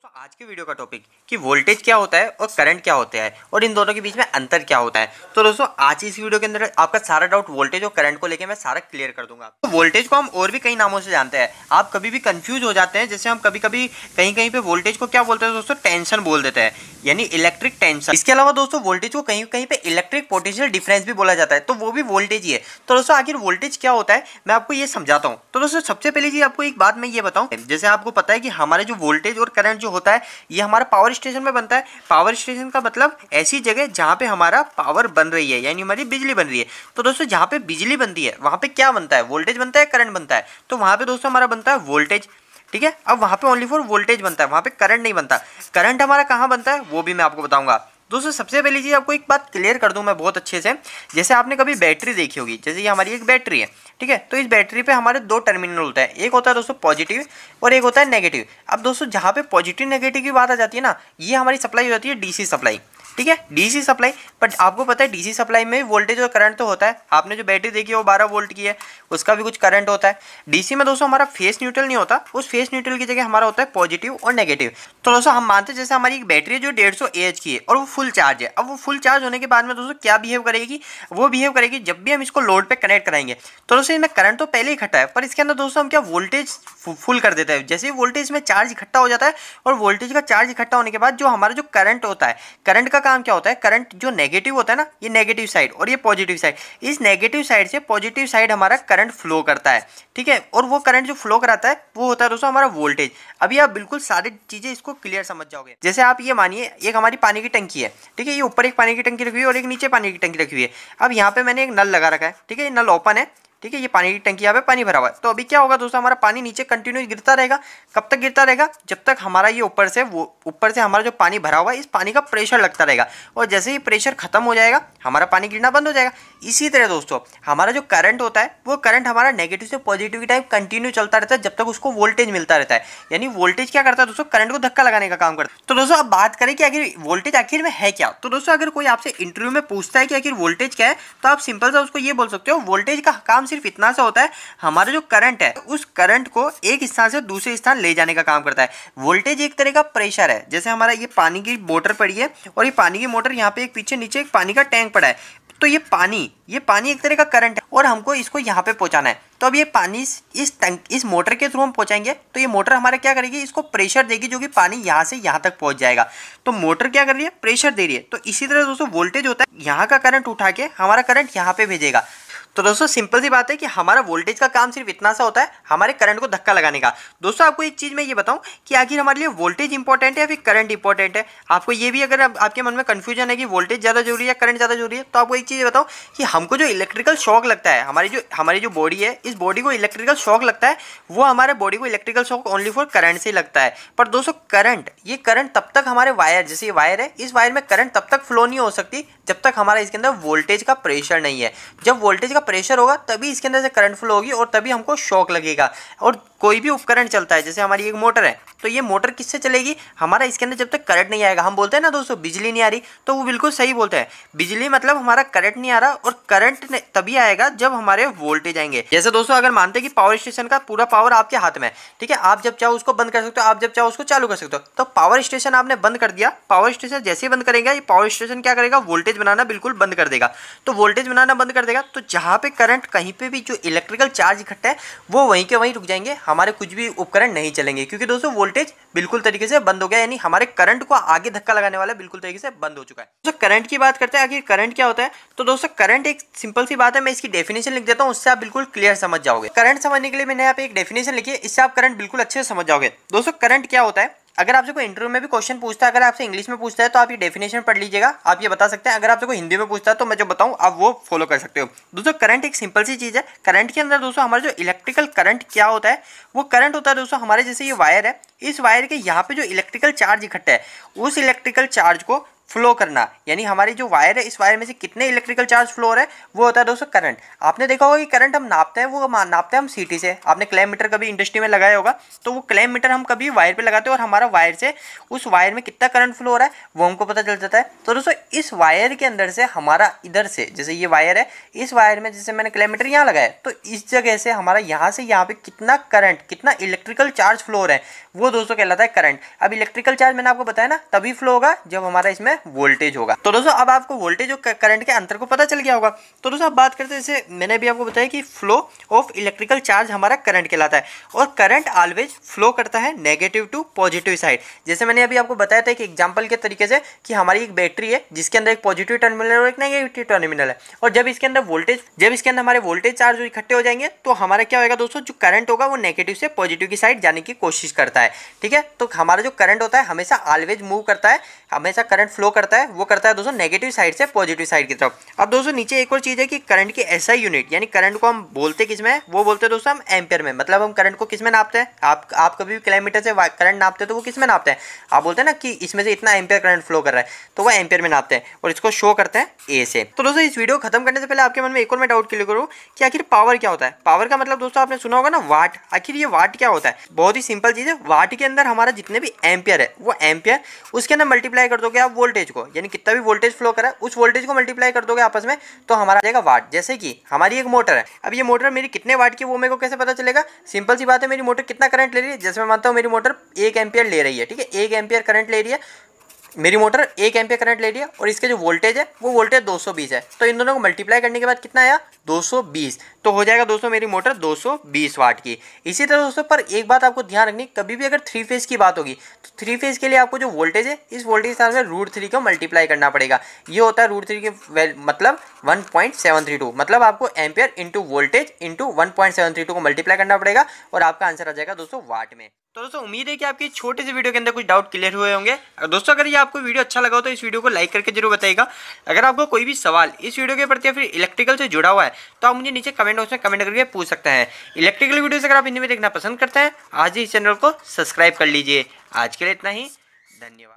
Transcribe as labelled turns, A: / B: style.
A: दोस्तों आज के वीडियो का टॉपिक कि वोल्टेज क्या होता है और करंट क्या होता है और इन दोनों के बीच में अंतर क्या होता है। तो दोस्तों आज इस वीडियो के अंदर आपका सारा डाउट वोल्टेज और करंट को लेकर मैं सारा क्लियर कर दूंगा। तो वोल्टेज को हम और भी कई नामों से जानते हैं, आप कभी भी कंफ्यूज हो जाते हैं। जैसे हम कभी कभी कहीं कहीं पे वोल्टेज को क्या बोलते हैं दोस्तों, टेंशन बोल देते हैं, यानी इलेक्ट्रिक टेंशन। इसके अलावा दोस्तों वोल्टेज को कहीं कहीं पे इलेक्ट्रिक पोटेंशियल डिफरेंस भी बोला जाता है, तो वो भी वोल्टेज ही है। तो दोस्तों आखिर वोल्टेज क्या होता है मैं आपको ये समझाता हूँ। तो दोस्तों सबसे पहले चीज आपको एक बात मैं ये बताऊं, जैसे आपको पता है कि हमारे जो वोल्टेज और करंट जो होता है ये हमारा पावर स्टेशन में बनता है। पावर स्टेशन का मतलब ऐसी जगह जहां पे हमारा पावर बन रही है, यानी हमारी बिजली बन रही है। तो दोस्तों जहां पे बिजली बनती है वहां पे क्या बनता है, वोल्टेज बनता है, करंट बनता है। तो वहां पे दोस्तों हमारा बनता है वोल्टेज, ठीक है। अब वहां पे ओनली फॉर वोल्टेज बनता है, वहां पे करंट नहीं बनता। करंट हमारा कहां बनता है वो भी मैं आपको बताऊंगा। दोस्तों सबसे पहली चीज आपको एक बात क्लियर कर दूं मैं बहुत अच्छे से। जैसे आपने कभी बैटरी देखी होगी, जैसे ये हमारी एक बैटरी है, ठीक है। तो इस बैटरी पे हमारे दो टर्मिनल होता है, एक होता है दोस्तों पॉजिटिव और एक होता है नेगेटिव। अब दोस्तों जहाँ पे पॉजिटिव नेगेटिव की बात आ जाती है ना, ये हमारी सप्लाई हो जाती है डीसी सप्लाई, ठीक है, डीसी सप्लाई। बट आपको पता है डीसी सप्लाई में वोल्टेज और करंट तो होता है। आपने जो बैटरी देखी है वो 12 वोल्ट की है, उसका भी कुछ करंट होता है। डीसी में दोस्तों हमारा फेस न्यूट्रल नहीं होता, उस फेस न्यूट्रल की जगह हमारा होता है पॉजिटिव और नेगेटिव। तो दोस्तों हम मानते हैं जैसे हमारी एक बैटरी है जो 150 AH की है और वो फुल चार्ज है। अब वो फुल चार्ज होने के बाद में दोस्तों क्या बिहेव करेगी, वो बिहेव करेगी जब भी हम इसको लोड पे कनेक्ट कराएंगे तो दोस्तों इसमें करंट तो पहले ही इकट्ठा है, पर इसके अंदर दोस्तों हम क्या वोल्टेज फुल कर देते हैं। जैसे ही वोल्टेज में चार्ज इकट्ठा हो जाता है और वोल्टेज का चार्ज इकट्ठा होने के बाद जो हमारा जो करंट होता है, करंट का काम क्या होता है, करंट जो नेगेटिव होता है ना, ये नेगेटिव साइड और ये पॉजिटिव साइड, इस नेगेटिव साइड से पॉजिटिव साइड हमारा करंट फ्लो करता है, ठीक है। और वो करंट जो फ्लो कराता है वो होता है दोस्तों हमारा वोल्टेज। अभी आप बिल्कुल सारी चीजें इसको क्लियर समझ जाओगे। जैसे आप ये मानिए एक हमारी पानी की टंकी है, ठीक है, ये ऊपर एक पानी की टंकी रखी हुई है और एक नीचे पानी की टंकी रखी हुई है। अब यहाँ पे मैंने एक नल लगा रखा है, ठीक है, ये नल ओपन है, ठीक है, ये पानी की टंकी यहाँ पे पानी भरा हुआ है। तो अभी क्या होगा दोस्तों, हमारा पानी नीचे कंटिन्यू गिरता रहेगा। कब तक गिरता रहेगा, जब तक हमारा ये ऊपर से हमारा जो पानी भरा हुआ है इस पानी का प्रेशर लगता रहेगा। और जैसे ही प्रेशर खत्म हो जाएगा हमारा पानी गिरना बंद हो जाएगा। इसी तरह दोस्तों हमारा जो करंट होता है वो करंट हमारा नेगेटिव से पॉजिटिव की टाइप कंटिन्यू चलता रहता है जब तक उसको वोल्टेज मिलता रहता है। यानी वोल्टेज क्या करता है दोस्तों, करंट को धक्का लगाने का काम करता है। तो दोस्तों अब बात करें कि आखिर वोल्टेज आखिर में है क्या। तो दोस्तों अगर कोई आपसे इंटरव्यू में पूछता है कि आखिर वोल्टेज क्या है, तो आप सिंपल सा उसको ये बोल सकते हो, वोल्टेज का काम सिर्फ इतना सा होता है, हमारा जो करंट है उस करंट को एक स्थान से दूसरे स्थान ले जाने का काम करता है। वोल्टेज एक तरह का प्रेशर है। जैसे हमारा ये पानी की मोटर पड़ी है और ये पानी की मोटर यहाँ पे एक पीछे नीचे एक पानी का टैंक पड़ा है, तो ये पानी एक तरह का करंट है और हमको इसको यहाँ पे पहुंचाना है। तो अब ये पानी इस मोटर के थ्रू हम पहुंचाएंगे तो ये मोटर हमारा क्या करेगी, इसको प्रेशर देगी जो कि पानी यहाँ से यहाँ तक पहुंच जाएगा। तो मोटर क्या कर रही है, प्रेशर दे रही है। तो इसी तरह दोस्तों वोल्टेज होता है, यहाँ का करंट उठा के हमारा करंट यहाँ पे भेजेगा। तो दोस्तों सिंपल सी बात है कि हमारा वोल्टेज का काम सिर्फ इतना सा होता है, हमारे करंट को धक्का लगाने का। दोस्तों आपको एक चीज मैं ये बताऊं कि आखिर हमारे लिए वोल्टेज इंपॉर्टेंट है या फिर करंट इंपॉर्टेंट है। आपको ये भी अगर आपके मन में कंफ्यूजन है कि वोल्टेज ज्यादा जरूरी है करंट ज्यादा जरूरी है, तो आपको एक चीज बताऊं कि हमको जो इलेक्ट्रिकल शॉक लगता है, हमारी जो बॉडी है इस बॉडी को इलेक्ट्रिकल शॉक लगता है, वो हमारे बॉडी को electrical shock only for current से लगता है। पर दोस्तों ये करंट तब तक हमारे वायर, जैसे ये वायर है, इस वायर में करंट तब तक फ्लो नहीं हो सकती जब तक हमारा इसके अंदर वोल्टेज का प्रेशर नहीं है। जब वोल्टेज का प्रेशर होगा तभी इसके अंदर से करंट फ्लो होगी और तभी हमको शॉक लगेगा। और कोई भी उपकरण चलता है, जैसे हमारी एक मोटर है, तो ये मोटर किससे चलेगी, हमारा इसके अंदर जब तक करंट नहीं आएगा। हम बोलते हैं ना दोस्तों बिजली नहीं आ रही, तो वो बिल्कुल सही बोलते हैं। बिजली मतलब हमारा करंट नहीं आ रहा और करंट तभी आएगा जब हमारे वोल्टेज आएंगे। जैसे दोस्तों अगर मानते हैं कि पावर स्टेशन का पूरा पावर आपके हाथ में है, ठीक है, आप जब चाहो उसको बंद कर सकते हो, आप जब चाहो उसको चालू कर सकते हो। तो पावर स्टेशन आपने बंद कर दिया, पावर स्टेशन जैसे ही बंद करेगा ये पावर स्टेशन क्या करेगा, वोल्टेज बनाना बिल्कुल बंद कर देगा। तो वोल्टेज बनाना बंद कर देगा तो जहां पे करंट, कहीं पे भी जो इलेक्ट्रिकल चार्ज इकट्ठा है वो वहीं के वहीं रुक जाएंगे, हमारे कुछ भी उपकरण नहीं चलेंगे, क्योंकि दोस्तों वोल्टेज बिल्कुल तरीके से बंद हो गया, यानी हमारे करंट को आगे धक्का लगाने वाला बिल्कुल तरीके से बंद हो चुका है। तो करंट की बात करते हैं, आखिर करंट क्या होता है। तो दोस्तों करंट एक सिंपल सी बात है, मैं इसकी डेफिनेशन लिख देता हूं, उससे आप बिल्कुल क्लियर समझ जाओगे। करंट समझने के लिए मैंने यहाँ पे एक डेफिनेशन लिखी है, इससे आप करंट बिल्कुल अच्छे से समझ जाओगे। दोस्तों करंट क्या होता है, अगर आपसे कोई इंटरव्यू में भी क्वेश्चन पूछता है, अगर आपसे इंग्लिश में पूछता है तो आप ये डेफिनेशन पढ़ लीजिएगा, आप ये बता सकते हैं। अगर आपसे कोई हिंदी में पूछता है तो मैं जो बताऊं आप वो फॉलो कर सकते हो। दोस्तों करंट एक सिंपल सी चीज है। करंट के अंदर दोस्तों हमारा जो इलेक्ट्रिकल करंट क्या होता है, वो करंट होता है दोस्तों हमारे, जैसे ये वायर है, इस वायर के यहाँ पे जो इलेक्ट्रिकल चार्ज इकट्ठा है, उस इलेक्ट्रिकल चार्ज को फ्लो करना, यानी हमारी जो वायर है इस वायर में से कितने इलेक्ट्रिकल चार्ज फ्लो हो रहा है वो होता है दोस्तों करंट। आपने देखा होगा कि करंट हम नापते हैं, वो नापते हैं हम सीटी से। आपने क्लैम मीटर कभी इंडस्ट्री में लगाया होगा, तो वो क्लैम मीटर हम कभी वायर पे लगाते हैं और हमारा वायर से उस वायर में कितना करंट फ्लो हो रहा है वो हमको पता चल जाता है। तो दोस्तों इस वायर के अंदर से हमारा इधर से, जैसे ये वायर है, इस वायर में जैसे मैंने क्लैम मीटर यहाँ लगाया, तो इस जगह से हमारा यहाँ से यहाँ पे कितना करंट, कितना इलेक्ट्रिकल चार्ज फ्लो हो रहा है वो दोस्तों कहलाता है करंट। अब इलेक्ट्रिकल चार्ज मैंने आपको बताया ना तभी फ्लो होगा जब हमारा इसमें वोल्टेज होगा। तो दोस्तों अब आपको वोल्टेज और करंट के अंतर को पता चल गया होगा। तो दोस्तों अब बात करते हैं, जैसे मैंने भी आपको बताया कि फ्लो ऑफ इलेक्ट्रिकल चार्ज हमारा करंट कहलाता है, और करंट ऑलवेज फ्लो करता है नेगेटिव टू पॉजिटिव साइड। जैसे मैंने अभी आपको बताया था कि एग्जांपल के तरीके से कि हमारी एक बैटरी है जिसके अंदर एक पॉजिटिव टर्मिनल और एक नेगेटिव टर्मिनल है, और जब इसके अंदर हमारे वोल्टेज चार्ज इकट्ठे हो जाएंगे तो हमारा क्या होगा दोस्तों, जो करंट होगा वो नेगेटिव से पॉजिटिव की साइड जाने की कोशिश करता है। ठीक है, तो हमारा जो करंट होता है हमेशा ऑलवेज मूव करता है, हमेशा करंट फ्लो करता है, वो करता है दोस्तों नेगेटिव साइड से पॉजिटिव साइड की तरफ। अब दोस्तों नीचे एक और चीज़ है कि करंट की एसआई यूनिट, यानी करंट को हम बोलते किस में, वो बोलते हैं दोस्तों हम एम्पियर में। मतलब हम करंट को किस में नापते हैं, आप कभी भी किलोमीटर से करंट नापते हैं तो वो किस में नापते हैं, आप बोलते हैं ना कि इसमें से इतना एम्पियर करंट फ्लो कर रहा है, तो वो एम्पियर में नापते हैं और इसको शो करते हैं ए से। तो दोस्तों इस वीडियो खत्म करने से पहले आपके मन में एक और मैं डाउट क्लियर करूँ कि आखिर पावर क्या होता है। पावर का मतलब दोस्तों आपने सुना होगा ना वाट, आखिर ये वाट क्या होता है। बहुत ही सिंपल चीज़ है, वाट के अंदर हमारा जितने भी एम्पियर है वो एम्पियर, उसके अंदर मल्टीप्लाई कर दोगे आप वोल्टेज को, यानी कितना भी वोल्टेज फ्लो करा है उस वोल्टेज को मल्टीप्लाई कर दोगे आपस में, तो हमारा आ जाएगा वाट। जैसे कि हमारी एक मोटर है, अब ये मोटर मेरी कितने वाट की वो मेरे को कैसे पता चलेगा, सिंपल सी बात है, मेरी मोटर कितना करंट ले रही है। जैसे मैं मानता हूँ मेरी मोटर 1 एम्पियर ले रही है, ठीक है, 1 एम्पियर करंट ले रही है, मेरी मोटर 1 एम्पियर करंट ले रही है और इसके जो वोल्टेज है वो वोल्टेज 220 है, तो इन दोनों को मल्टीप्लाई करने के बाद कितना आया 220, तो हो जाएगा दोस्तों मेरी मोटर 220 वाट की। इसी तरह दोस्तों पर एक बात आपको ध्यान रखनी, कभी भी अगर 3 फेज की बात होगी तो 3 फेज के लिए आपको जो वोल्टेज है इस वोल्टेज के साथ में √3 को मल्टीप्लाई करना पड़ेगा। ये होता है √3 के मतलब 1.732, मतलब आपको एम्पियर इंटू वोल्टेज इंटू 1.732 को मल्टीप्लाई करना पड़ेगा और आपका आंसर आ जाएगा दोस्तों वाट में। तो दोस्तों उम्मीद है कि आपकी छोटे से वीडियो के अंदर कुछ डाउट क्लियर हुए होंगे। दोस्तों अगर ये आपको वीडियो अच्छा लगा हो तो इस वीडियो को लाइक करके जरूर बताइएगा। अगर आपको कोई भी सवाल इस वीडियो के प्रति या फिर इलेक्ट्रिकल से जुड़ा हुआ है तो आप मुझे नीचे कमेंट बॉक्स में कमेंट करके पूछ सकते हैं। इलेक्ट्रिकल वीडियोस अगर आप हिंदी में देखना पसंद करते हैं आज ही इस चैनल को सब्सक्राइब कर लीजिए। आज के लिए इतना ही, धन्यवाद।